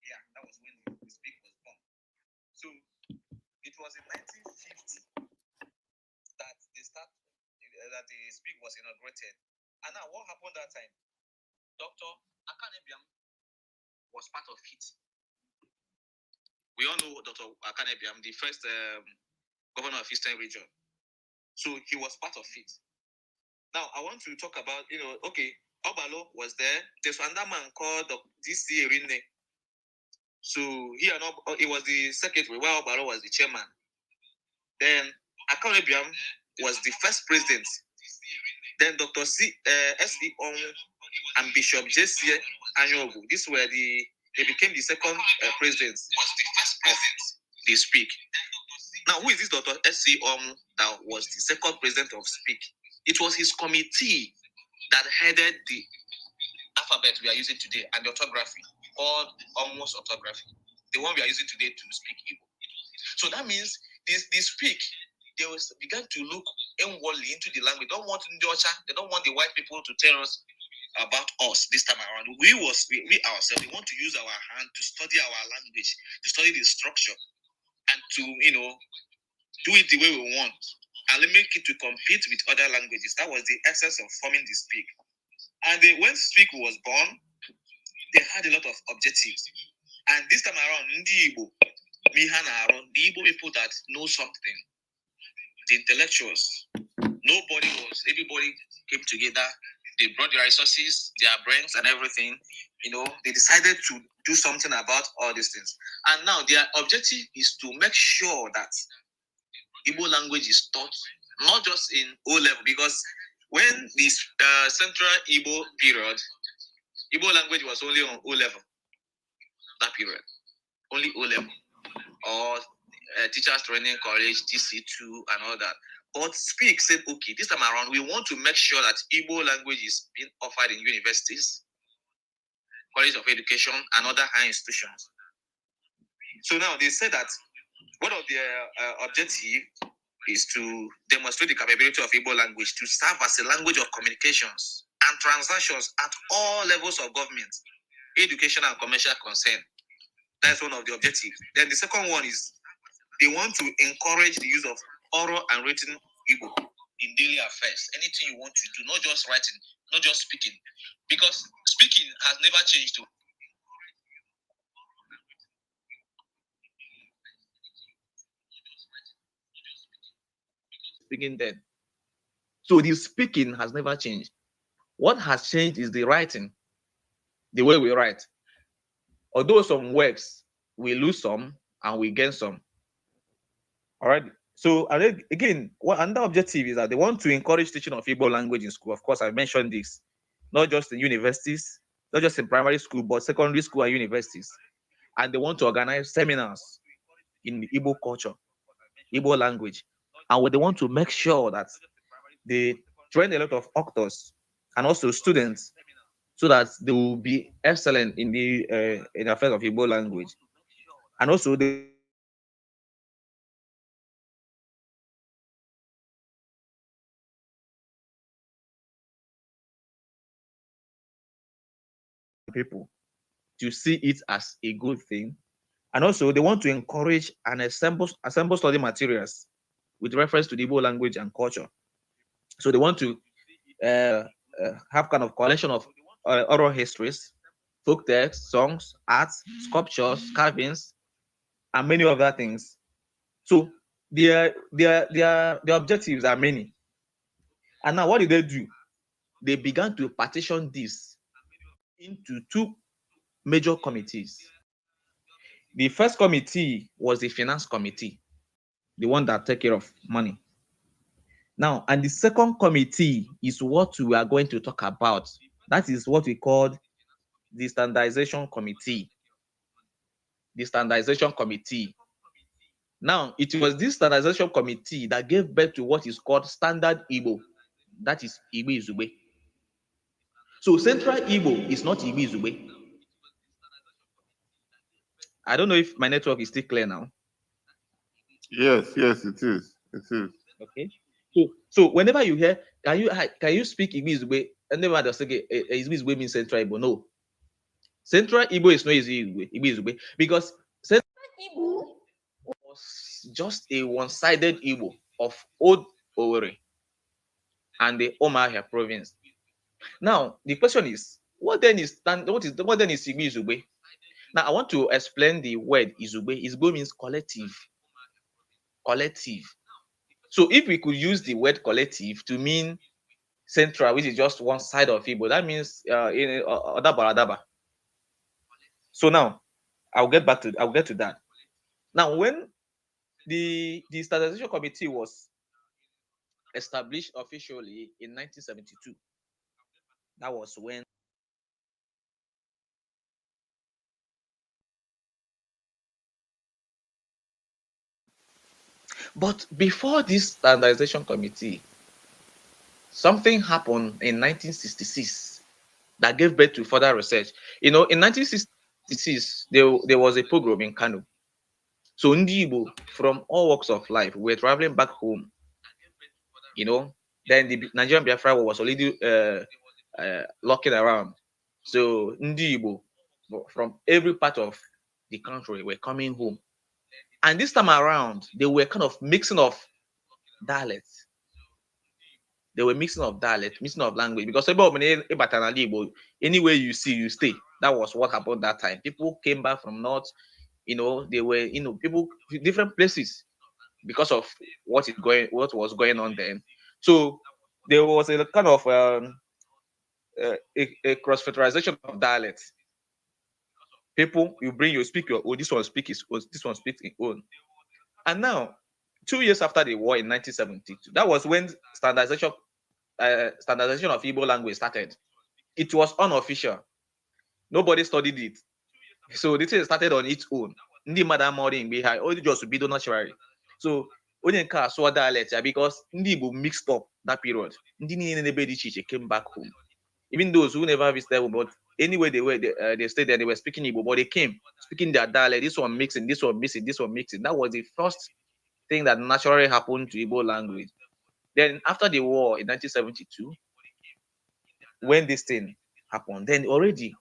Yeah, that was when the speak was born. So it was in 1950 that the speak was inaugurated. And now what happened that time? Dr. Akanebiam was part of it. We all know Dr. Akanebiam, the first governor of Eastern Region. So he was part of it. Now I want to talk about, okay, Obalo was there. There's another man called DC Erine. So he was the secretary, while Obalo was the chairman. Then Akanebiam was the first president. Then Dr. S.E. Onwu and Bishop J.C. Anyogu. They became the second president. Was the first president. They speak. Now, who is this Dr. S.C. Onwu that was the second president of Speak? It was his committee that headed the alphabet we are using today and the orthography, called Onwu's orthography, the one we are using today to speak Igbo. So that means this Speak, they began to look inwardly into the language. They don't want the white people to tell us about us this time around. We ourselves, we want to use our hand to study our language, to study the structure, and to do it the way we want, and make it to compete with other languages. That was the essence of forming the Speak. And when Speak was born, they had a lot of objectives. And this time around, the Igbo people that know something, the intellectuals, everybody came together. They brought their resources, their brains, and everything. They decided to do something about all these things. And now their objective is to make sure that Igbo language is taught, not just in O level, because when this Central Igbo period, Igbo language was only on O level. That period, only O level, or teachers training college, TC2, and all that. But Speak said, okay, this time around, we want to make sure that Igbo language is being offered in universities, college of education, and other high institutions. So now they said that one of their objectives is to demonstrate the capability of Igbo language to serve as a language of communications and transactions at all levels of government, education, and commercial concern. That's one of the objectives. Then the second one is they want to encourage the use of oral and written Igbo in daily affairs. Anything you want to do, not just writing, not just speaking. Because speaking has never changed. Speaking then. So the speaking has never changed. What has changed is the writing, the way we write. Although some words, we lose some and we gain some. All right. So again, another objective is that they want to encourage teaching of Igbo language in school. Of course, I mentioned this, not just in universities, not just in primary school, but secondary school and universities. And they want to organize seminars in Igbo culture, Igbo language. And they want to make sure that they train a lot of actors and also students so that they will be excellent in the affairs of Igbo language. And also they people to see it as a good thing. And also they want to encourage and assemble study materials with reference to the Igbo language and culture. So they want to have kind of collection of oral histories, folk texts, songs, arts, sculptures, carvings, and many other things. So their objectives are many. And now what did they do? They began to partition this into two major committees. The first committee was the finance committee, the one that take care of money. Now, and the second committee is what we are going to talk about. That is what we call the standardization committee. The standardization committee. Now, it was this standardization committee that gave birth to what is called standard Igbo. That is Igbo Izugbe. So central Igbo is not Igbo Izugbe. I don't know if my network is still clear now. Yes, yes, it is. It is. Okay. So whenever you hear, can you speak Igbo Izugbe? And never just say Igbo Izugbe means central Igbo. No. Central Igbo is not Igbo Izugbe because central Igbo was just a one-sided Igbo of old Owerri and the Omahia province. Now the question is, what then is Igbo Izugbe? Now I want to explain the word Izugbe. Izugbe means collective. Collective. So if we could use the word collective to mean central, which is just one side of Igbo, that means in Odaba Adaba. So now I'll get to that. Now when the standardization committee was established officially in 1972, that was when. But before this standardization committee, something happened in 1966 that gave birth to further research. In 1966, there was a pogrom in Kano. So Ndi Igbo from all walks of life were traveling back home. Then the Nigerian Biafra War was already locking around. So Ndi Igbo from every part of the country were coming home. And this time around, they were kind of mixing of dialects. They were mixing of dialect, mixing of language. Because anywhere you see, you stay. That was what happened that time. People came back from north, they were, people different places because of what was going on then. So there was a kind of a cross fertilization of dialects. People, you speak your own, this one speak his own, this one speaks his own. And now, 2 years after the war in 1972, that was when standardization of Igbo language started. It was unofficial. Nobody studied it. So the thing started on its own. Ndị mmadụ amaghị mgbe ha only just bido naturally. So onye nke a sụọ dialect ya because ndị Igbo mixed up that period. Ndị niile n'ebe dị iche iche came back home. Even those who never visited, but anyway they stayed there, they were speaking Igbo, but they came speaking their dialect. This one mixing, this one mixing, this one mixing. That was the first thing that naturally happened to Igbo language. Then after the war in 1972, when this thing happened, then already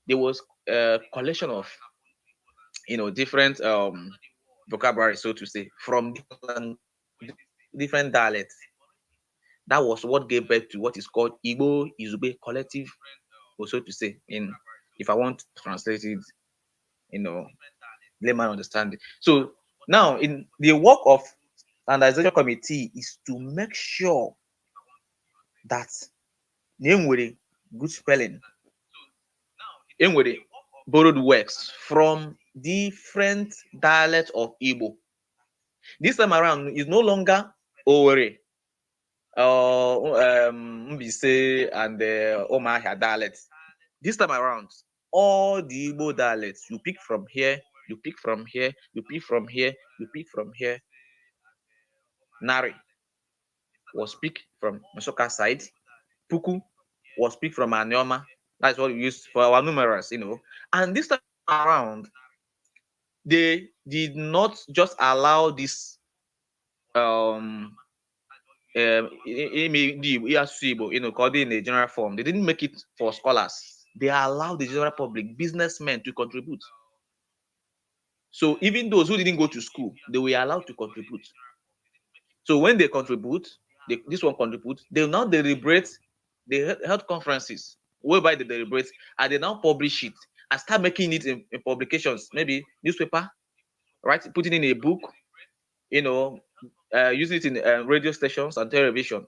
there was a collection of different vocabulary, so to say, from different dialects. That was what gave birth to what is called Igbo Izugbe collective, or so to say, if I want to translate it, layman understanding. So now in the work of standardization committee is to make sure that name with a good spelling, with a borrowed works from different dialects of Igbo. This time around is no longer Owere, Mbise, and Omahia dialects. This time around, all the Igbo dialects, you pick from here, you pick from here, you pick from here, you pick from here. Nari was picked from Masoka side. Puku was picked from Anioma. That's what we use for our numerals, And this time around, they did not just allow this called in a general form. They didn't make it for scholars. They allowed the general public, businessmen, to contribute. So even those who didn't go to school, they were allowed to contribute. So when they contribute, this one contributes, they now deliberate, they held conferences whereby they deliberate and they now publish it and start making it in publications, maybe newspaper, right? Putting in a book, using it in radio stations and television.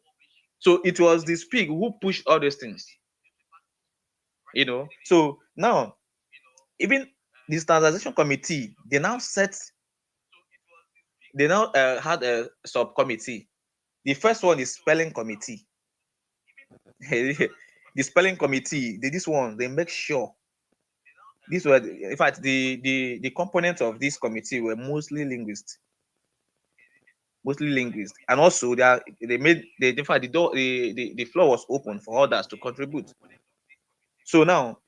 So it was the Speak who pushed all these things. So now even the standardization committee, they now had a subcommittee The first one is spelling committee. The spelling committee, this one, they make sure these were, in fact, the components of this committee were mostly linguists, and also they made in fact the door, the floor was open for others to contribute. So now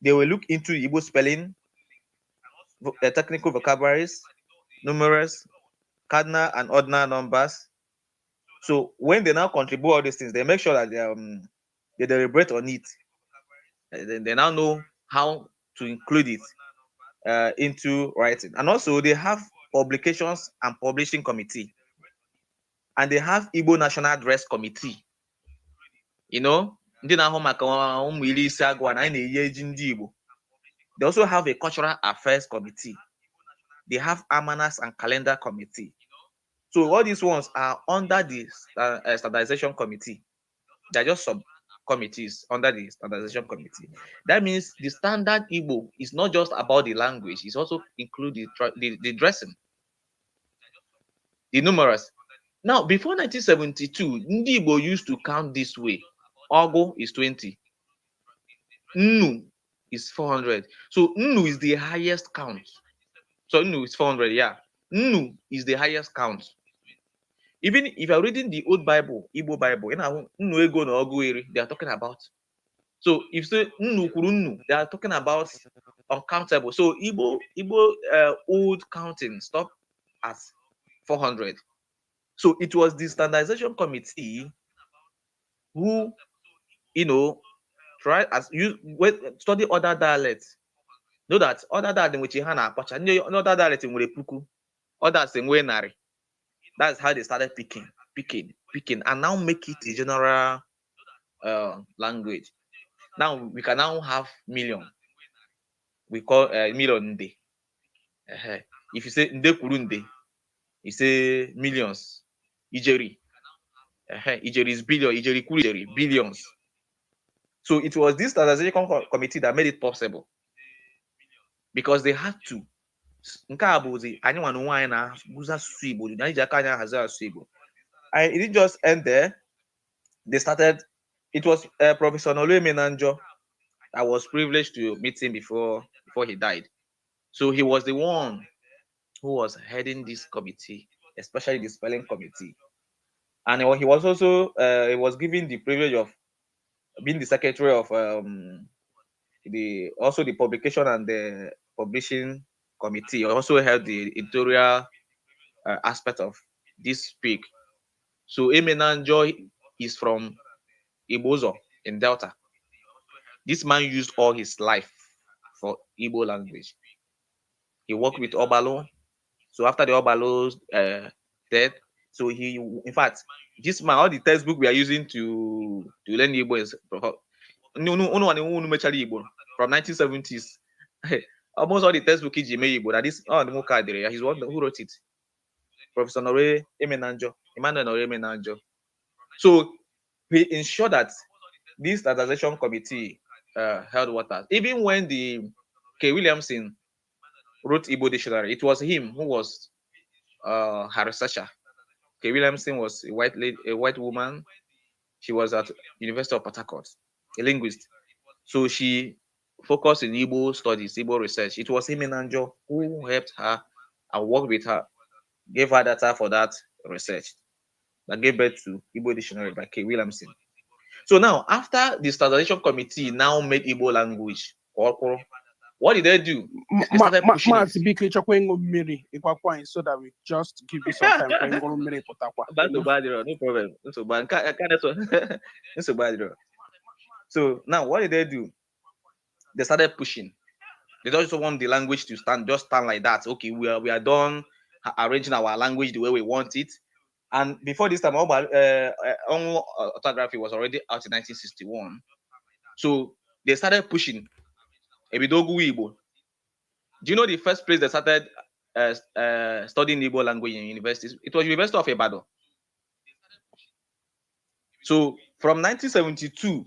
they will look into Igbo spelling, technical vocabularies, numerous, cardinal and ordinal numbers. So when they now contribute all these things, they make sure that they deliberate on it. They now know how to include it into writing. And also they have publications and publishing committee, and they have Igbo National Dress Committee. You know, they also have a cultural affairs committee. They have almanacs and calendar committee. So all these ones are under the standardization committee. They're just subcommittees under the standardization committee. That means the standard Igbo is not just about the language, it's also include the dressing, the numerals. Now, before 1972, Ndi Igbo used to count this way. Ogu is 20. Nnu is 400. So Nnu is the highest count. So Nnu is 400, yeah. Nnu is the highest count. Even if you're reading the old Bible, Igbo Bible, Nnu ego na Ogu eri, they are talking about. So if say Nnu kwuru Nnu, they are talking about uncountable. So Igbo old counting stop at 400. So it was the standardization committee who, try as you study other dialects. Know that other dialects in which you na-akpacha, other dialects in puku, others in nari. That's how they started picking, and now make it a general language. Now we can now have million. We call million nde. If you say nde kwuru nde, you say millions. Ijeri. Ijeri is billion. Ijeri kwuru ijeri, billions. So it was this standardization committee that made it possible, because they had to. It didn't just end there. They started. It was Professor Nolue Nanjo. I was privileged to meet him before he died. So he was the one who was heading this committee, especially the spelling committee. And he was also he was given the privilege of being the secretary of the publication and the publishing committee. He also held the editorial aspect of this speak. So Emenanjo is from Ibozo in Delta. This man used all his life for Igbo language. He worked with Obalo. So after the Obalo's death, so in fact, this man, all the textbook we are using to learn Igbo is from 1970s. Almost all the textbook is Igbo. That is the he's one who wrote it. Professor Nore Emenanjo, Emmanuel Nore Emenanjo. So we ensure that this standardization committee held water. Even when the K. Williamson wrote Igbo dictionary, it was him who was her researcher. K. Williamson was a white woman. She was at University of Port Harcourt, a linguist. So she focused in Igbo studies, Igbo research. It was Emenanjo who helped her and worked with her, gave her data for that research that gave birth to Igbo dictionary by K. Williamson. So now, after the standardization committee now made Igbo language, what did they do? They started pushing it. So that we just give you some time. No problem. So now, what did they do? They started pushing. They don't just want the language to stand like that. Okay, we are done arranging our language the way we want it. And before this time, orthography was already out in 1961. So they started pushing Ebidogu Igbo. Do you know the first place they started studying Igbo language in universities? It was University of Ibadan. So from 1972,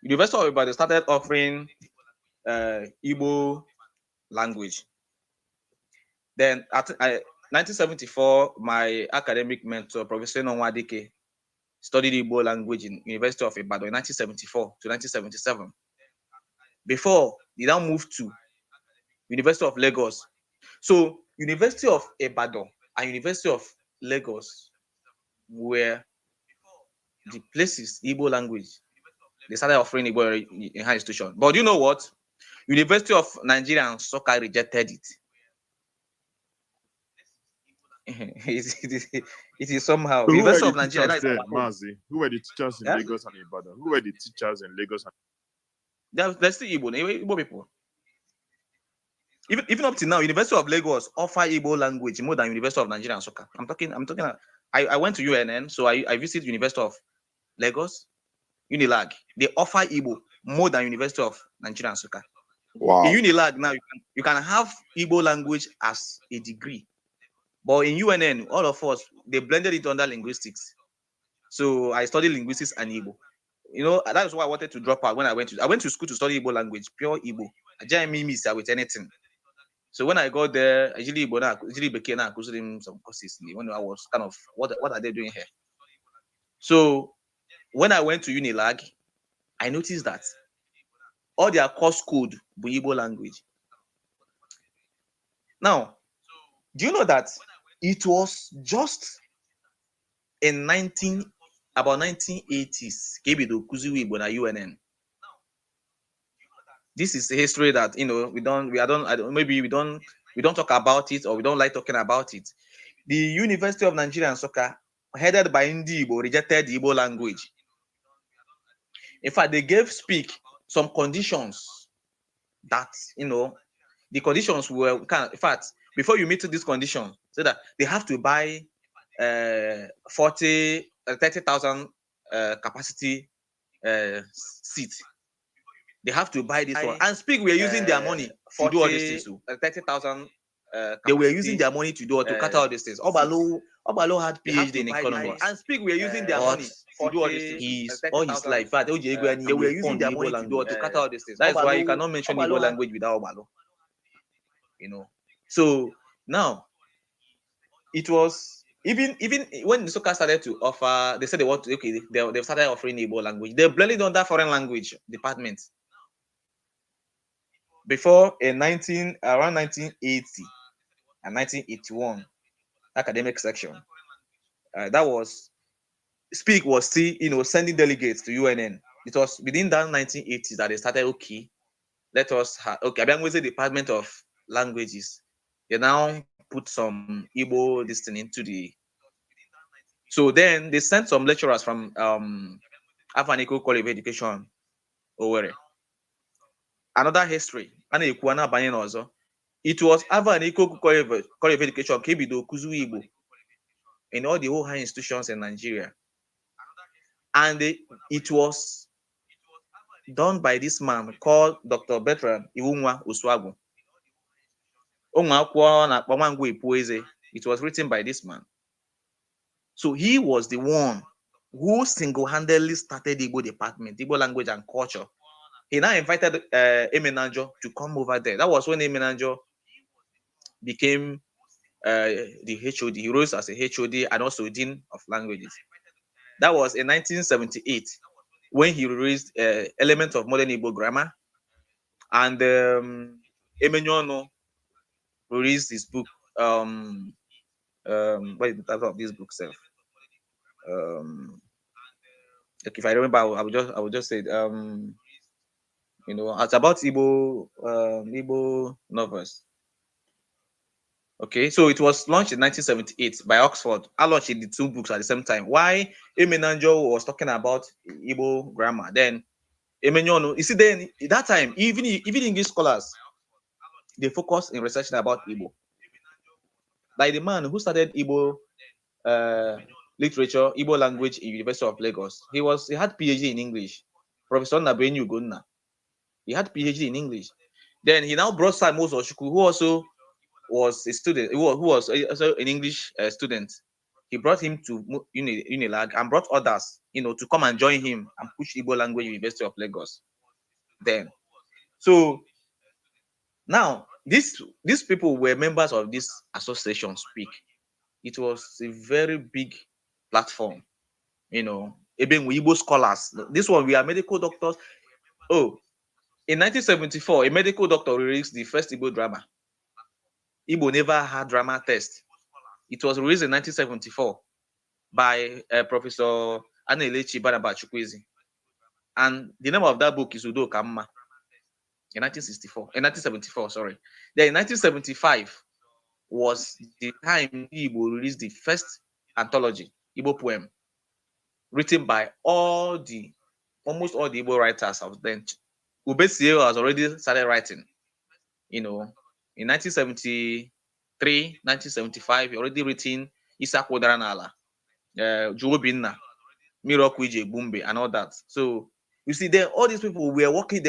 University of Ibadan started offering Igbo language. Then at 1974, my academic mentor, Professor Nonwadike, studied Igbo language in University of Ibadan in 1974 to 1977. Before, he now moved to University of Lagos. So, University of Ibadan and University of Lagos were the places Igbo language they started offering Igbo in high institution. But you know what? University of Nigeria and Nsukka rejected it. it is somehow So who were University the of Nigeria. teachers That is there, Maazi? Who were the teachers in Yeah? Lagos and Ibadan? Who were the teachers in Lagos? There's still Igbo people. Even up to now, University of Lagos offer Igbo language more than University of Nigeria and Nsukka. I'm talking. I went to UNN, so I visited University of Lagos, Unilag. They offer Igbo more than University of Nigeria and Nsukka. Wow. In Unilag now, you can have Igbo language as a degree, but in UNN, all of us they blended it under linguistics. So I studied linguistics and Igbo. You know, that is why I wanted to drop out when I went to school to study Igbo language, pure Igbo. I didn't miss with anything. So when I got there, I usually became some courses when I was kind of what are they doing here? So when I went to Unilag, I noticed that all their course code was Igbo language. Now, do you know that it was just in about 1980s, Kebido Kuziwi Igbo na UNN. This is a history that we don't talk about it, or we don't like talking about it. The University of Nigeria and Nsukka, headed by Ndi Igbo, rejected the Igbo language. In fact, they gave speak some conditions that the conditions were in fact, before you meet this condition, so that they have to buy 30,000 capacity seat. They have to buy this one, and speak. We are using their money to do all these things. 30,000. They were using their money to cut all these things. Obalo had PhD in economics, and speak. We are using their money to do all these things. All his life, they were using their money to cut all these things. That is why you cannot mention Igbo language without Obalo. So now it was even when Nsukka started to offer, they said they want to they started offering Igbo language. They blended under foreign language department. Before around 1980 and 1981 academic section, that was speak was still sending delegates to UNN. It was within that 1980s that they started. Let us Abiyangweze Department of Languages. They now put some Igbo this thing into the. So then they sent some lecturers from Afaniko College of Education, Owerri. Another history. It was Afaniko College of Education, Kebido Kuzu Igbo, in all the whole high institutions in Nigeria. And it was done by this man called Dr. Bertrand Iwunwa Uswagu. It was written by this man. So he was the one who single-handedly started the Igbo department, Igbo language and culture. He now invited Emenanjo to come over there. That was when Emenanjo became the HOD. He rose as a HOD and also Dean of Languages. That was in 1978 when he released Elements of Modern Igbo Grammar. And Emenyono released his book. What is the title of this book, self? Like if I remember, I would just say it's about Igbo novels. Okay, so it was launched in 1978 by Oxford. I launched the two books at the same time. Why Emenanjo was talking about Igbo grammar, then Emenyono, you see, then at that time, even English scholars, they focus in researching about Igbo. Like the man who started Igbo literature, Igbo language in University of Lagos. He had PhD in English. Professor Nabeni Ogbonna. He had PhD in English. Then he now brought Simon Oshuku, who also was a student, who was also an English student. He brought him to Unilag and brought others, to come and join him and push Igbo language in University of Lagos. Then, so now these people were members of this association. Speak. It was a very big platform. Even with Igbo scholars. This one, we are medical doctors. Oh, in 1974, a medical doctor released the first Igbo drama. Igbo never had drama test. It was released in 1974 by Professor Anelechi Barnaba Chukwueze. And the name of that book is Udo Kamma. In 1974, sorry. Then in 1975 was the time Igbo released the first anthology, Igbo poem, written by almost all the Igbo writers of then. Ubesie has already started writing, in 1973, 1975, he already written Isa Kwodaranala, Juobinna, Miroku Ije Bumbe, and all that. So you see, then all these people were working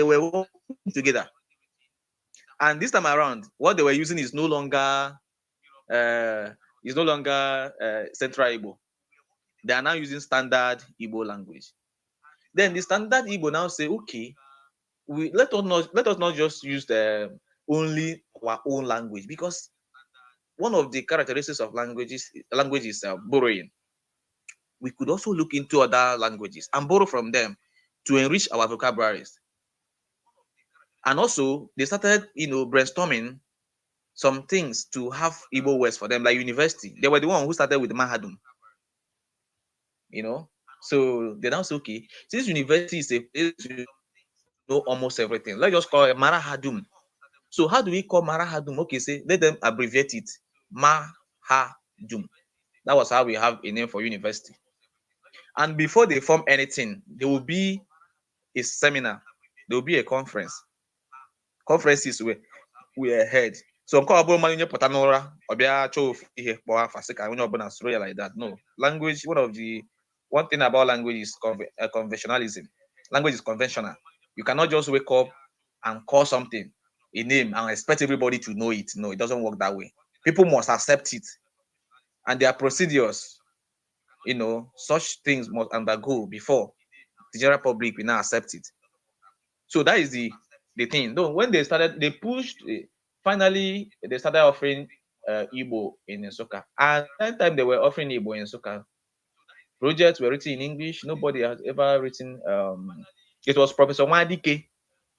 together. And this time around, what they were using is no longer Central Igbo. They are now using standard Igbo language. Then the standard Igbo now say, okay, let us not just use only our own language, because one of the characteristics of language is borrowing. We could also look into other languages and borrow from them to enrich our vocabularies. And also, they started, brainstorming some things to have Igbo words for them, like university. They were the one who started with Mahadum. So they now say, okay, since university is a place to know almost everything, let's just call it Marahadum. So how do we call Marahadum? Okay, say let them abbreviate it, Mahadum. That was how we have a name for university. And before they form anything, there will be a seminar, there will be a conference. Conferences were held. So like that. No, language. One thing about language is conventionalism. Language is conventional. You cannot just wake up and call something a name and expect everybody to know it. No, it doesn't work that way. People must accept it, and there are procedures. Such things must undergo before the general public will now accept it. So that is the thing. No, when they pushed. Finally, they started offering Igbo in Nsukka. And that time they were offering Igbo in Nsukka, projects were written in English. Nobody has ever written. It was Professor Wadike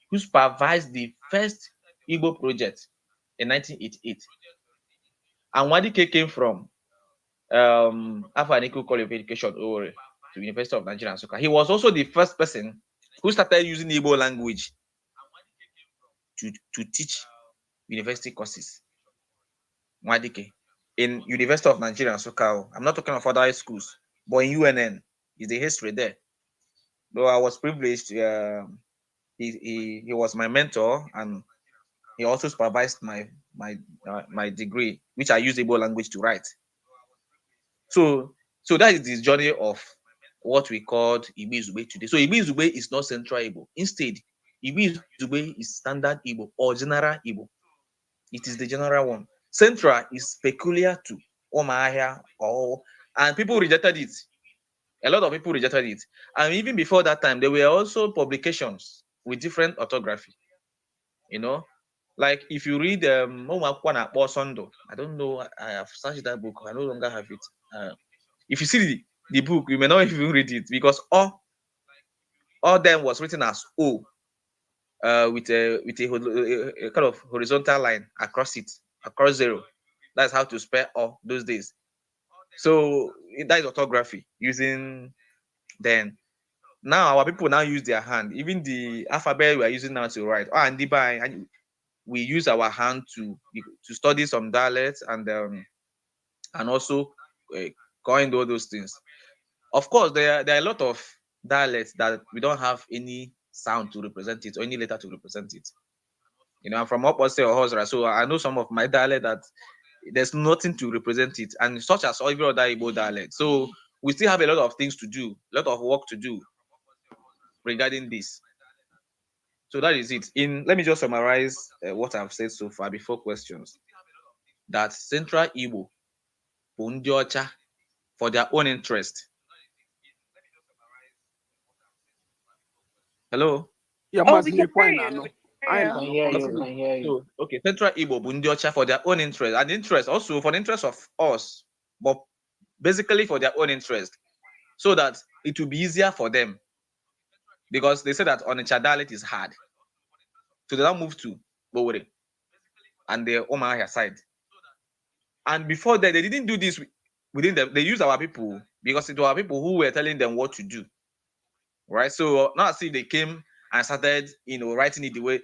who supervised the first Igbo project in 1988. And Wadike came from Afaniku College of Education Owerri to University of Nigeria Nsukka. He was also the first person who started using Igbo language to teach university courses. Wadike in University of Nigeria Nsukka. I'm not talking of other schools, but in UNN is the history there. Though I was privileged, he was my mentor, and he also supervised my degree, which I use Igbo language to write. So that is the journey of what we called Igbo Izugbe today. So Igbo Izugbe is not Central Igbo. Instead, Igbo Izugbe is standard Igbo or general Igbo. It is the general one. Central is peculiar to Omahia, and people rejected it. A lot of people rejected it. And even before that time, there were also publications with different orthography. Like if you read I don't know, I have searched that book, I no longer have it. If you see the book, you may not even read it, because all them was written as O, with a kind of horizontal line across it, across zero. That's how to spell all those days. So that is orthography using then. Now our people now use their hand. Even the alphabet we are using now to write. And we use our hand to study some dialects and also coin all those things. Of course, there are a lot of dialects that we don't have any sound to represent it or any letter to represent it. I'm from Opose or Hosra, so I know some of my dialect that there's nothing to represent it, and such as every other Igbo dialect. So we still have a lot of things to do, a lot of work to do regarding this. So that is it. Let me just summarize what I've said so far before questions. That Central Igbo, Bundiocha, for their own interest. Hello? Yeah, Oh, we Maazi, can hear point you. now. I can know. hear you. Can hear you. So, okay, Central Igbo bụ ndị ọcha for their own interest, and interest also for the interest of us, but basically for their own interest, so that it will be easier for them, because they say that Onitsha dialect is hard. So they now move to Bowere and the Omahia side. And before that, they didn't do this within them. They used our people because it was our people who were telling them what to do. Right? So not as if they came and started, writing it the way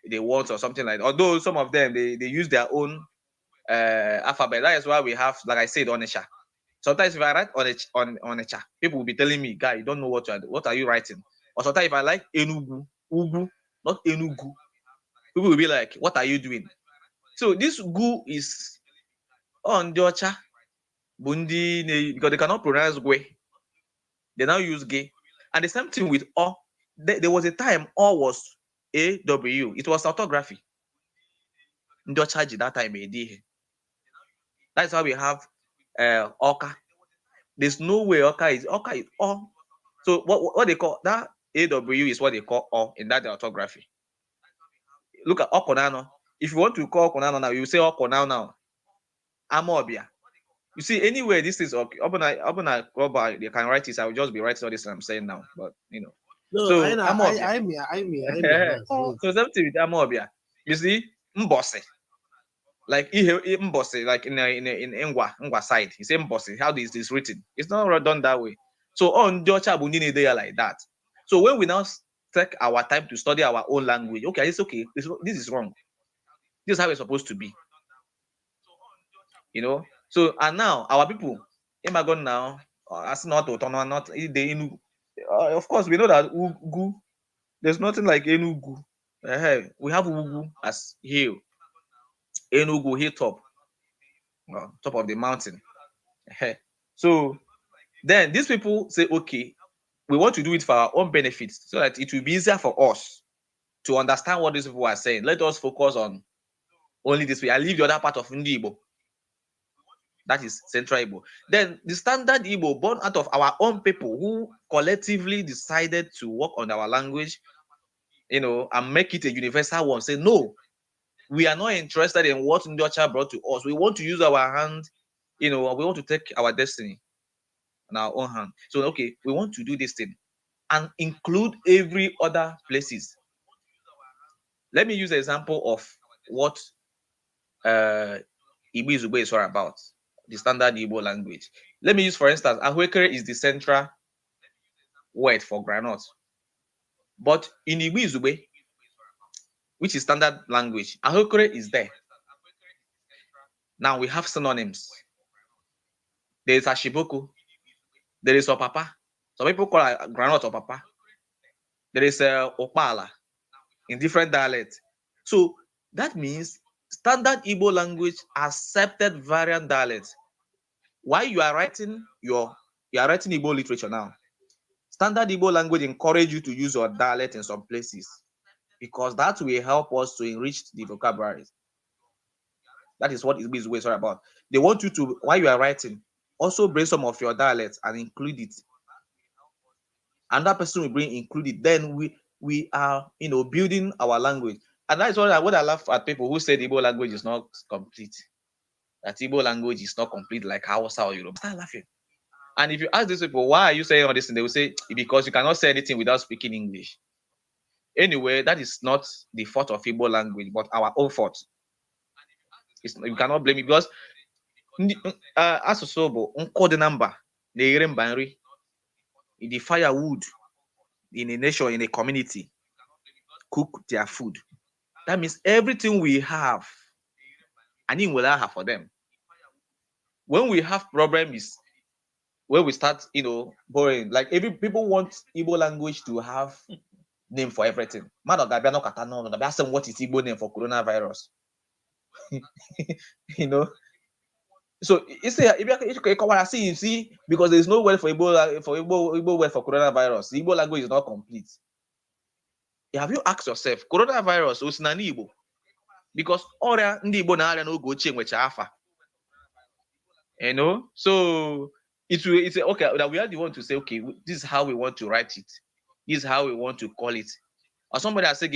they want or something like that. Although some of them they use their own alphabet. That is why we have, like I said, Onitsha. Sometimes if I write Onitsha, people will be telling me, "Guy, you don't know what are you writing?" Or sometimes if I like Enugu, Ugu, not Enugu, people will be like, "What are you doing?" So this Gu is on Diocha, Bundi, because they cannot pronounce Gwe. They now use Ge. And the same thing with O. There was a time O was AW. It was orthography. Ndiocha that time AD. That's why we have Oka. There's no way Oka is O. So what they call that AW is what they call O in that orthography. Look at Okonano. If you want to call Okonano now, you say Okonano now. Amobia. You see, anywhere this is okay. Ogbonna, they can write this. I will just be writing all this I'm saying now. But No, so I know. Amobia. I mean. So something with Amobia. You see, Mbosse. Like Mbosse, like in Ngwa side. You say Mbosse. How is this written? It's not done that way. So on Jocha Bundini they are like that. So when we now take our time to study our own language, okay, it's okay. This is wrong. This is how it's supposed to be. So and now our people, Imagon now, as not they of course we know that Ugu, there's nothing like Enugu. We have Ugu as hill. Enugu hilltop, top of the mountain. So then these people say, okay, we want to do it for our own benefits so that it will be easier for us to understand what these people are saying. Let us focus on only this way. I leave the other part of Ndi Igbo. That is Central Igbo. Then the standard Igbo, born out of our own people who collectively decided to work on our language, and make it a universal one. Say, no, we are not interested in what Ndiocha brought to us. We want to use our hand, we want to take our destiny in our own hand. So, okay, we want to do this thing and include every other places. Let me use an example of what Igbo Izugbe is all about. The standard Igbo language. Let me use, for instance, Ahwekere is the central word for granite. But in Igbo Izugbe, which is standard language, Ahwekere is there. Now we have synonyms. There is Ashiboko. There is Opapa. Some people call it granite Opapa. There is Opala in different dialects. So that means standard Igbo language accepted variant dialects. While you are writing Igbo literature now, standard Igbo language encourage you to use your dialect in some places because that will help us to enrich the vocabularies. That is what Igbo is all about. They want you to, while you are writing, also bring some of your dialects and include it. And that person will include it. Then we are building our language. And that is what I laugh at people who say the Igbo language is not complete. That Igbo language is not complete like Hausa or Yoruba. Start laughing. And if you ask these people, why are you saying all this? And they will say, because you cannot say anything without speaking English. Anyway, that is not the fault of Igbo language, but our own fault. You cannot blame it because Asusobo, the number, the firewood in a nation, in a community, cook their food. That means everything we have, and in will have for them. When we have problems, when we start, borrowing, like people want Igbo language to have name for everything. Man of Gabiano Katano, ask them what is Igbo name for coronavirus. So it's you see, because there's no word for Igbo word for coronavirus. Igbo language is not complete. Have you asked yourself, coronavirus was in Igbo? Because all the Igbo na no go change which alpha. So it's okay that we are the one to say, okay, this is how we want to write it. This is how we want to call it. Or somebody has said,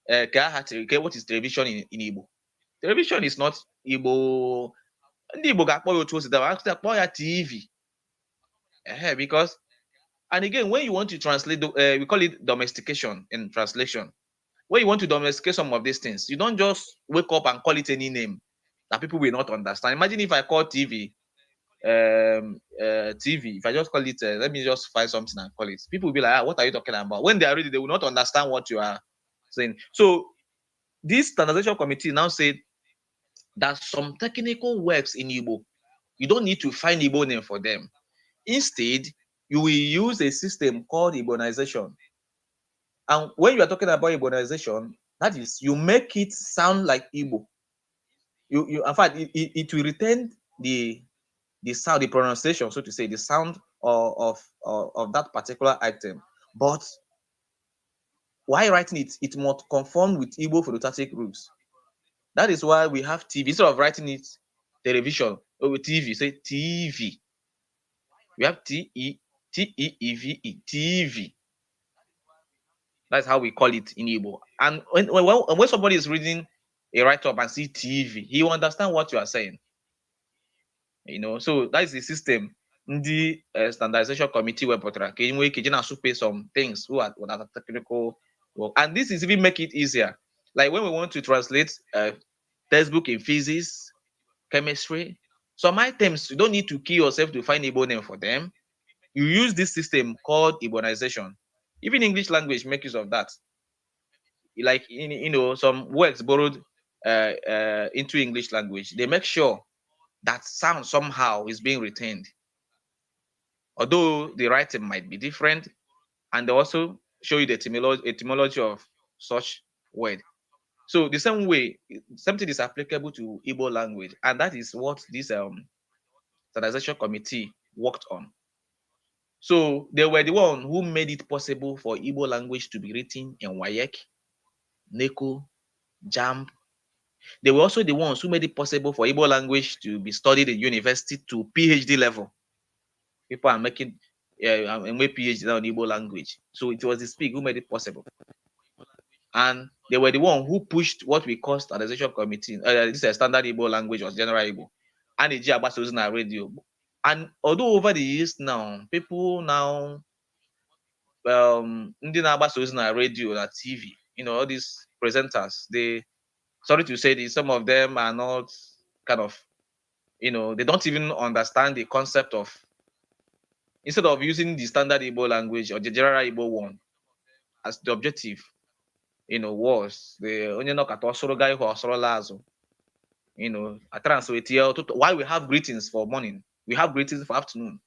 what is television in Igbo? Television is not Igbo. Ndị Igbo ga-akpọ ya otu o si daba, akpọ ya TV. Because, and again, when you want to translate, we call it domestication in translation. When you want to domesticate some of these things, you don't just wake up and call it any name that people will not understand. Imagine if I call TV, TV, if I just call it, let me just find something and call it. People will be like, what are you talking about? When they are ready, they will not understand what you are saying. So this standardization committee now said that some technical works in Igbo, you don't need to find Igbo name for them. Instead, you will use a system called Igbonization. And when you are talking about Igbonization, that is, you make it sound like Igbo. In fact, it will retain the sound, the pronunciation, so to say, the sound of that particular item. But while writing it, it must conform with Igbo phonetic rules. That is why we have TV. Instead of writing it television or TV, say TV. We have T-E-E-V-E, TV. That's how we call it in Igbo. And when somebody is reading a write-up and see TV, he will understand what you are saying. So that is the system. The standardization committee webpotara can pay some things who are technical work. And this is even make it easier. Like when we want to translate textbook in physics, chemistry, some items you don't need to kill yourself to find Igbo name for them. You use this system called Igbonization. Even English language make use of that. Like some words borrowed into English language, they make sure that sound somehow is being retained, although the writing might be different, and they also show you the etymology of such word. So the same way, something is applicable to Igbo language, and that is what this standardization committee worked on. So they were the one who made it possible for Igbo language to be written in WAEC, NECO, JAMB. They were also the ones who made it possible for Igbo language to be studied in university to PhD level. People are making PhD now in Igbo language. So it was the speak who made it possible. And they were the one who pushed what we call standardization committee. This is a standard Igbo language or general Igbo. And the Abaso in our radio. And although over the years now, people now ndị na-agbasa ozi na radio, na TV, all these presenters, they, sorry to say this, some of them are not kind of, they don't even understand the concept of, instead of using the standard Igbo language or the general Igbo one as the objective, was the onye nọkata ọsụrụ ga ihu ọsụrụla azụ, why we have greetings for morning, we have greetings for afternoon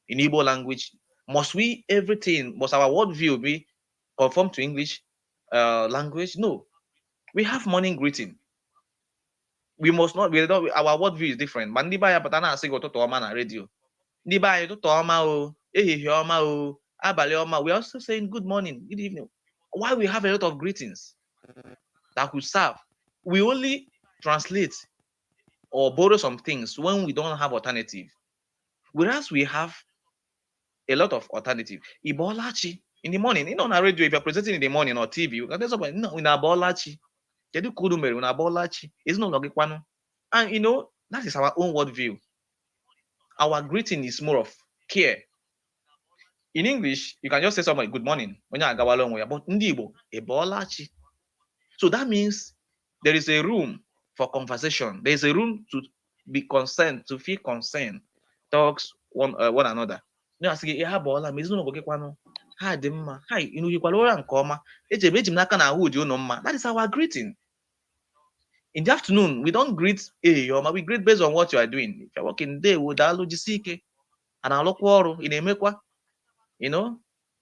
in Igbo language. Must our worldview be conform to English language? No. We have morning greeting. We must not, our worldview is different. But ndị be anyị pụta na-asị gị ụtụtụ ọma na radio. Ndị be anyị ụtụtụ ọma o, ehihie ọma o, abalị ọma. We are also saying good morning, good evening. Why we have a lot of greetings that could serve? We only translate or borrow some things when we don't have alternative. Whereas we have a lot of alternative. Ibolachi in the morning, on a radio, if you're presenting in the morning or TV, you can tell somebody, no, in Abolachi. It's no logic. And that is our own worldview. Our greeting is more of care. In English, you can just say somebody good morning when you go along with, but Ndibo, Ebolachi. So that means there is a room for conversation. There is a room to be concerned, to feel concerned, talks one another. That is our greeting. In the afternoon, we don't greet we greet based on what you are doing. If you're working day, and I'll look in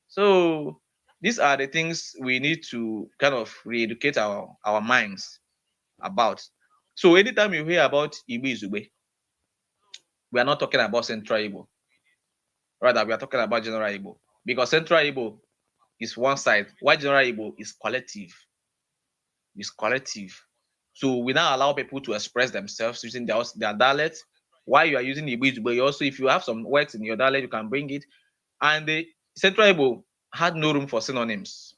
So these are the things we need to kind of re-educate our minds about. So anytime you hear about Igbo Izugbe, we are not talking about Central Igbo. Rather, we are talking about General Igbo. Because Central Igbo is one side, while General Igbo is collective. It's collective. So we now allow people to express themselves using their dialect. While you are using Igbo Izugbe, you also, if you have some words in your dialect, you can bring it. And the Central Igbo had no room for synonyms.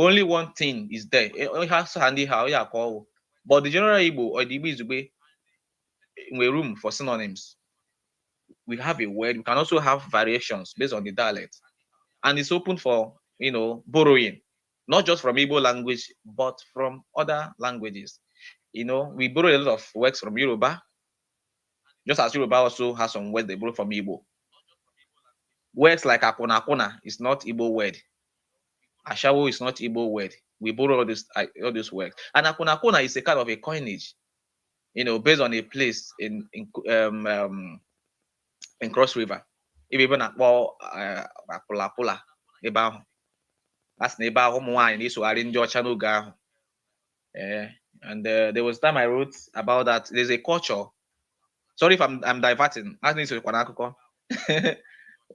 only one thing is there. It has handy how you call. But the general Igbo or the Igbo Izugbe, in a room for synonyms. We have a word. We can also have variations based on the dialect, and it's open for borrowing, not just from Igbo language but from other languages. We borrow a lot of words from Yoruba, just as Yoruba also has some words they borrow from Igbo. Words like akuna akuna is not Igbo word. Ashawo is not Igbo word. We borrow all these words, and akuna akuna is a kind of a coinage, based on a place in Cross River. If even na-akpọ akpụlakpụla ebe ahụ, a sị na ebe ahụ ụmụ nwaanyị na-esogharị ndị ọcha n'oge ahụ. And there was time I wrote about that. There's a culture. Sorry if I'm diverting.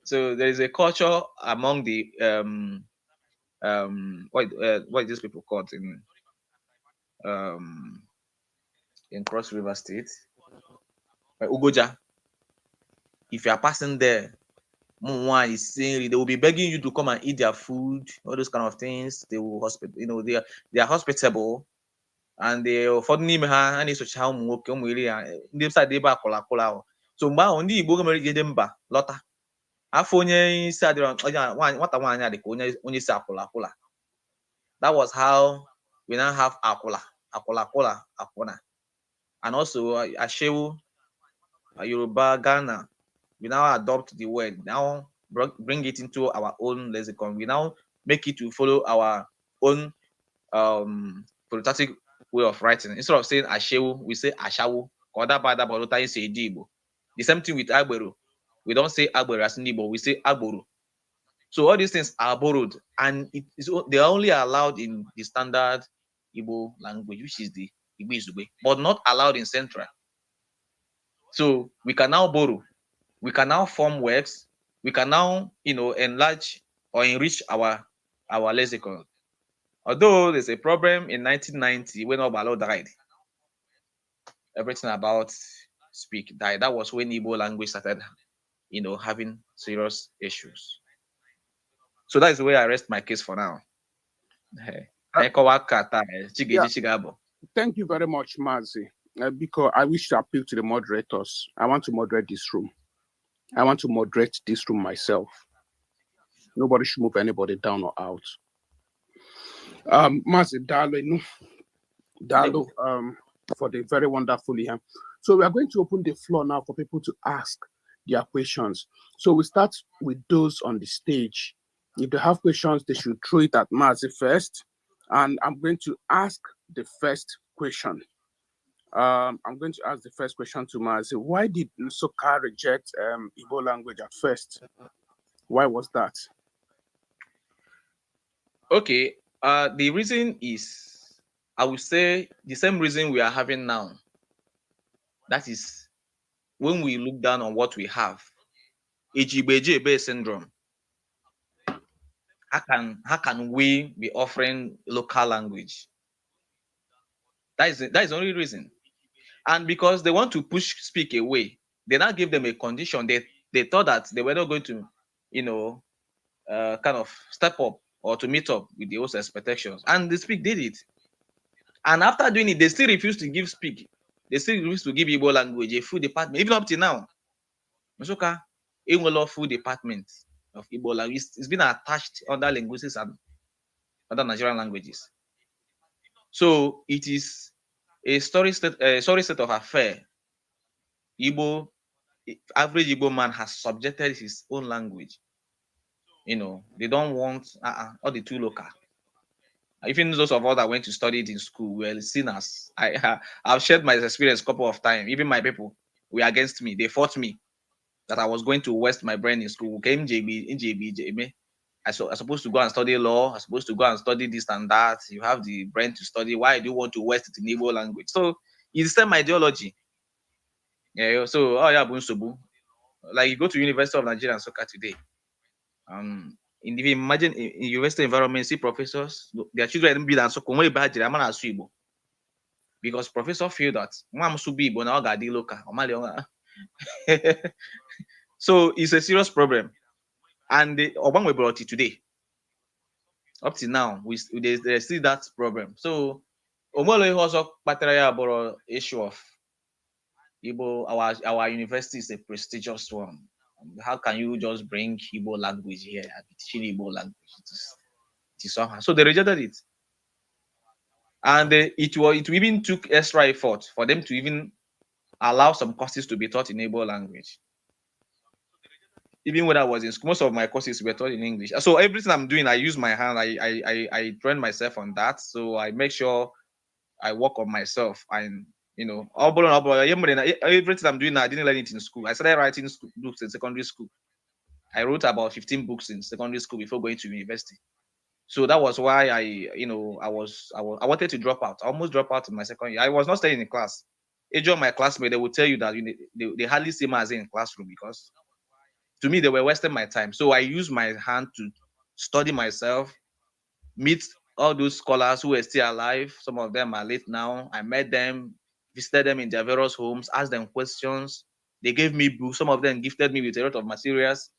So there is a culture among the what these people called in Cross River State, Ugoja. If you are passing there, they will be begging you to come and eat their food, all those kind of things. They will they are hospitable, and they for name ha and so cha ụmụ nwoke ụmụ iri ya ndị side ebe akwụla akwụla ahụ. So mgbe ahụ ndị Igbo mere ije mba lọta afọ onye isi adịrọ nwata nwaanyị dị ka onye isi akwụla akwụla. That was how we now have akwụla akwụna, and also Ashewu, Yoruba, Ghana. We now adopt the word, now bring it into our own lexicon. We now make it to follow our own phonetic way of writing. Instead of saying Ashewu, we say Ashawu. The same thing with Agberu. We don't say Agberu as in Igbo, we say Agboru. So all these things are borrowed, and they are only allowed in the standard Igbo language, which is the Igbo Izugbe, but not allowed in Central. So we can now borrow. We can now form words. We can now, enlarge or enrich our lexicon. Although there's a problem in 1990 when Ogbonna died, everything about speak died. That was when Igbo language started, having serious issues. So that is where I rest my case for now. Thank you very much, Maazi. Because I wish to appeal to the moderators. I want to moderate this room. I want to moderate this room myself. Nobody should move anybody down or out. Maazi Dalo, for the very wonderful here. So we are going to open the floor now for people to ask their questions. So we start with those on the stage. If they have questions, they should throw it at Maazi first. And I'm going to ask the first question. I'm going to ask the first question to Maazi. Why did Nsukka reject Igbo language at first? Why was that? Okay, the reason is, I would say, the same reason we are having now. That is, when we look down on what we have, Ejibejebe syndrome. How can we be offering local language? That is the only reason. And because they want to push speak away, they now give them a condition. They thought that they were not going to, kind of step up or to meet up with the host expectations. And the speak did it. And after doing it, they still refuse to give speak. They still refuse to give Igbo language a full department, even up to now. Nsukka, a full department of Igbo language. It's been attached under linguistics and other Nigerian languages. So it is a sorry state of affair. Average Igbo man has subjected his own language. They don't want all the too local. Even those of us that went to study it in school were seen as I've shared my experience a couple of times. Even my people were against me. They fought me that I was going to waste my brain in school. Came JB. I supposed to go and study law. I supposed to go and study this and that. You have the brain to study. Why do you want to waste it in Igbo language? So it's the same ideology. Yeah. So Bunsobu. Like you go to University of Nigeria and Nsukka today. If you imagine in university environment, see professors, their children be and so because professors feel that local. So it's a serious problem. And Ogbonna brought it today. Up to now, there's still that problem. So, Omolo also battery about issue of Igbo. Our university is a prestigious one. How can you just bring Igbo language here and be teaching Igbo language? It is somehow. So they rejected it, and it even took extra effort for them to even allow some courses to be taught in Igbo language. Even when I was in school, most of my courses were taught in English. So everything I'm doing, I use my hand. I train myself on that. So I make sure I work on myself. And everything I'm doing now, I didn't learn it in school. I started writing books in secondary school. I wrote about 15 books in secondary school before going to university. So that was why I wanted to drop out. I almost dropped out in my second year. I was not staying in class. Each of my classmates, they would tell you that they hardly see me as in classroom because to me, they were wasting my time. So I used my hand to study myself, meet all those scholars who are still alive. Some of them are late now. I met them, visited them in their various homes, asked them questions. They gave me books. Some of them gifted me with a lot of materials,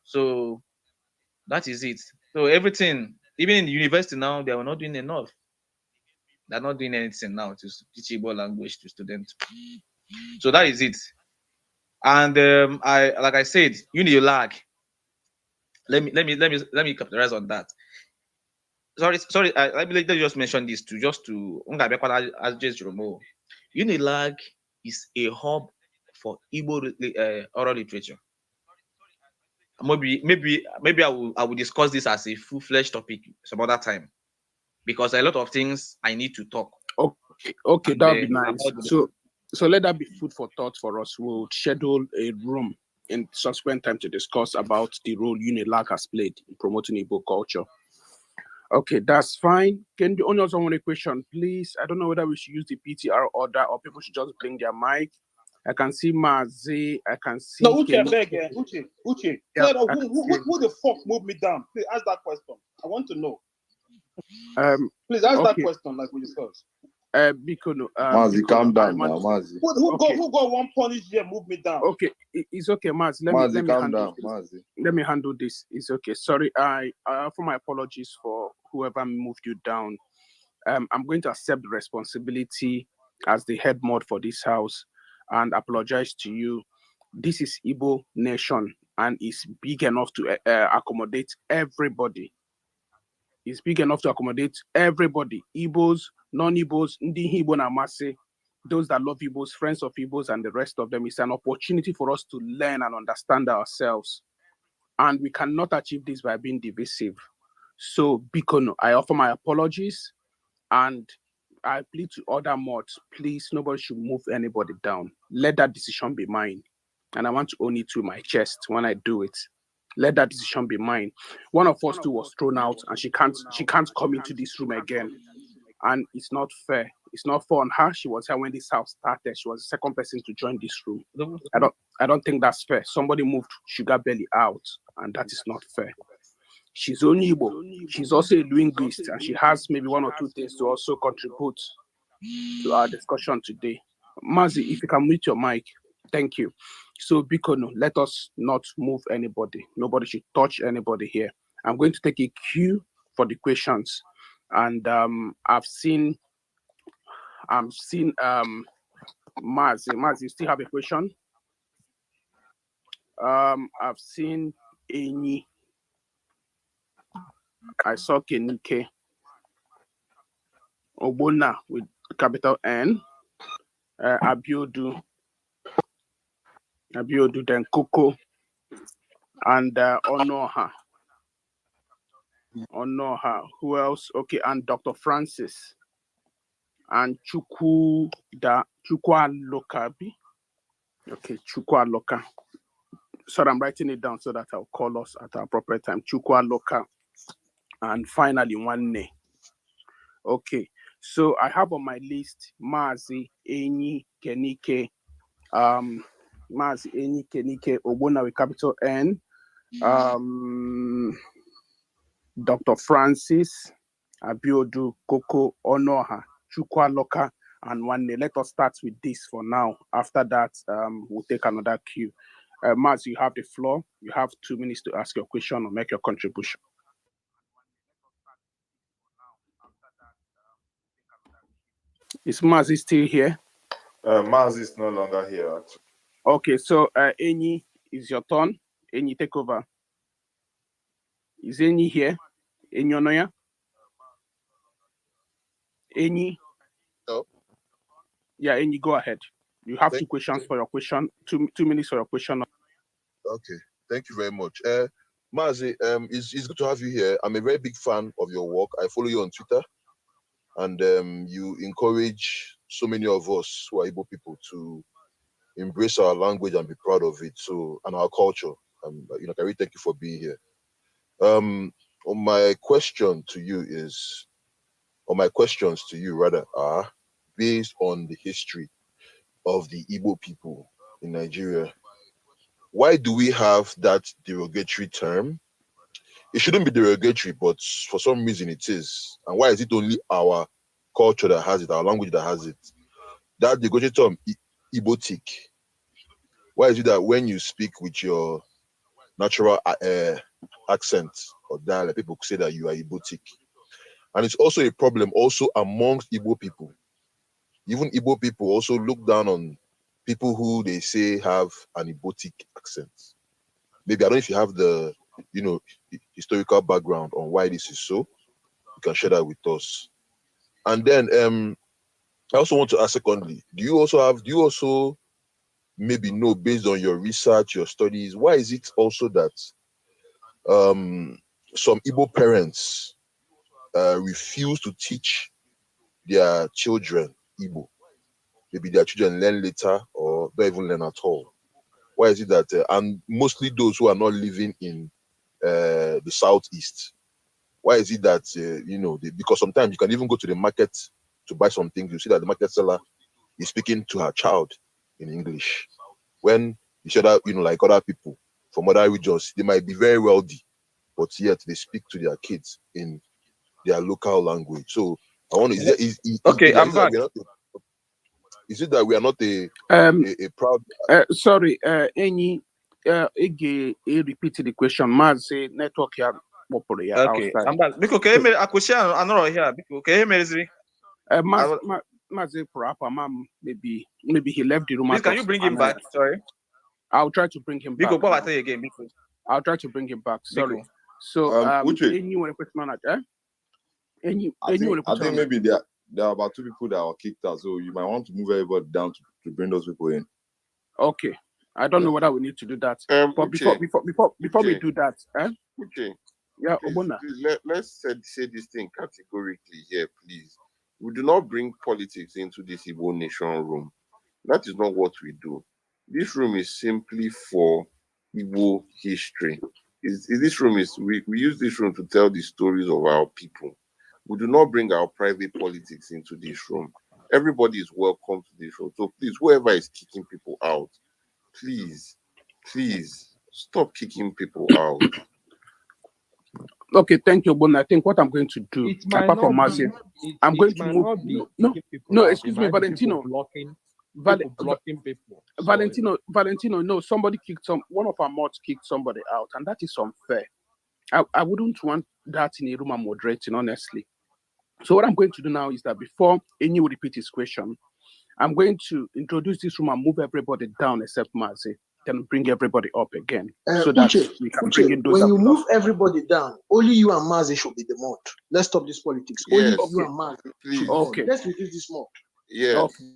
So that is it. So everything, even in the university now, they are not doing enough. They're not doing anything now to teach Igbo language to students. So that is it. And like I said, lag. Let me capitalize on that. Sorry. Let me just mention this to Unilag is a hub for Igbo oral literature. Maybe I will discuss this as a full-fledged topic some other time because a lot of things I need to talk. Okay, that'll be nice. So let that be food for thought for us. We'll schedule a room in subsequent time to discuss about the role Unilag has played in promoting Igbo culture. Okay, that's fine. Can the only also want a question, please? I don't know whether we should use the PTR order or people should just bring their mic. I can see Maazi. I can see. No, Uche, beg, Uche. Yeah, who the fuck moved me down? Please ask that question. I want to know. Please ask that question like we discussed. Maazi, calm down now, Maazi. Who got one punish here? Move me down. Okay, it's okay, Maazi. Let me handle this. Maazi. Let me handle this. It's okay. Sorry, I offer my apologies for whoever moved you down. I'm going to accept the responsibility as the head mod for this house and apologize to you. This is Igbo nation and it's big enough to accommodate everybody. It's big enough to accommodate everybody. Igbos, non-Igbos, Ndi Igbo na Maazi, those that love Igbos, friends of Igbos, and the rest of them. It's an opportunity for us to learn and understand ourselves. And we cannot achieve this by being divisive. So, Bikono, I offer my apologies and I plead to other mods, please, nobody should move anybody down. Let that decision be mine. And I want to own it to my chest when I do it. Let that decision be mine. One of us two was thrown out and she can't come into this room again. And it's not fair. It's not fair on her. She was here when this house started. She was the second person to join this room. I don't think that's fair. Somebody moved Sugar Belly out, and that is not fair. She's only Igbo. She's also a linguist, and she has maybe one or two things to also contribute to our discussion today. Maazi, if you can mute your mic, thank you. So, Bikono, let us not move anybody. Nobody should touch anybody here. I'm going to take a cue for the questions, and I've seen Maazi. Maazi, you still have a question? I've seen Enyi. I saw Kenike. Ogbonna with capital N. Abiodu, then Coco, and Onoha. Who else? Okay, and Dr. Francis, and Chukwalokabi. Okay, Chukwaloka. So I'm writing it down so that I'll call us at our appropriate time. Chukwaloka, and finally Nwanne. Okay, so I have on my list Maazi, Enyi, Kenike, Maazi, Enyi, Kenike, Ogbonna with capital N, Dr. Francis, Abiodu, Coco, Onoha, Chukwaloka, and Nwanne. Let us start with this for now. After that, we'll take another cue. Maazi, you have the floor. You have 2 minutes to ask your question or make your contribution. Is Maazi still here? Maazi is no longer here. Actually. Okay, so Enyi, is your turn. Enyi, take over. Is Enyi here? Enyi Onoya? Enyi? No. Yeah, Enyi, go ahead. You have 2 questions for your question. 2 minutes for your question. Okay, thank you very much. Maazi, it's good to have you here. I'm a very big fan of your work. I follow you on Twitter, and you encourage so many of us who are Igbo people to embrace our language and be proud of it. So, and our culture. I really thank you for being here. My questions to you rather are based on the history of the Igbo people in Nigeria. Why do we have that derogatory term? It shouldn't be derogatory, but for some reason it is. And why is it only our culture that has it, our language that has it? That derogatory term, Igbotic. Why is it that when you speak with your natural accent or dialect, people say that you are Igbotic? And it's also a problem also amongst Igbo people. Even Igbo people also look down on people who they say have an Igbotic accent. Maybe I don't know if you have the historical background on why this is so. You can share that with us. And then I also want to ask secondly, do you also maybe know, based on your research, your studies, why is it also that some Igbo parents refuse to teach their children Igbo? Maybe their children learn later or don't even learn at all. Why is it that, and mostly those who are not living in the southeast, why is it that, because sometimes you can even go to the market to buy some things, you see that the market seller is speaking to her child in English. When you see that, like other people from other regions, they might be very wealthy, but yet they speak to their kids in their local language. So I want to, Okay, I'm back. Is it that we are not a proud? Sorry, Enyi, repeat the question. Maazi, network here. Okay, I'm back. Because okay, I question another here. Because okay, Maazi, maybe he left the room. Please, can you bring him back? Sorry. I'll try to bring him back. Because I say again. Because I'll try to bring him back. Sorry. Biko. So, Uche, any question on that? I think maybe there are about 2 people that were kicked out, so you might want to move everybody down to bring those people in. Okay. I don't know whether we need to do that. But Uche, before we do that, Uche, yeah, please, Ogbonna. let's say this thing categorically here, please. We do not bring politics into this Igbo nation room. That is not what we do. This room is simply for Igbo history. This room is we use this room to tell the stories of our people. We do not bring our private politics into this room. Everybody is welcome to this room. So please, whoever is kicking people out, please stop kicking people out. Okay, thank you, Ogbonna. I think what I'm going to do, apart from Maazi, I'm going to move. No, excuse me, Valentino. Blocking people. Valentino, no, one of our mods kicked somebody out, and that is unfair. I wouldn't want that in a room I'm moderating, honestly. So what I'm going to do now is that before any will repeat his question, I'm going to introduce this room and move everybody down except Maazi, then bring everybody up again. So that we can bring in those. When you move everybody down, only you and Maazi should be the mod. Let's stop this politics. Only Yes. you and Maazi should be Okay. mod. Let's reduce this mod. Yes. Okay.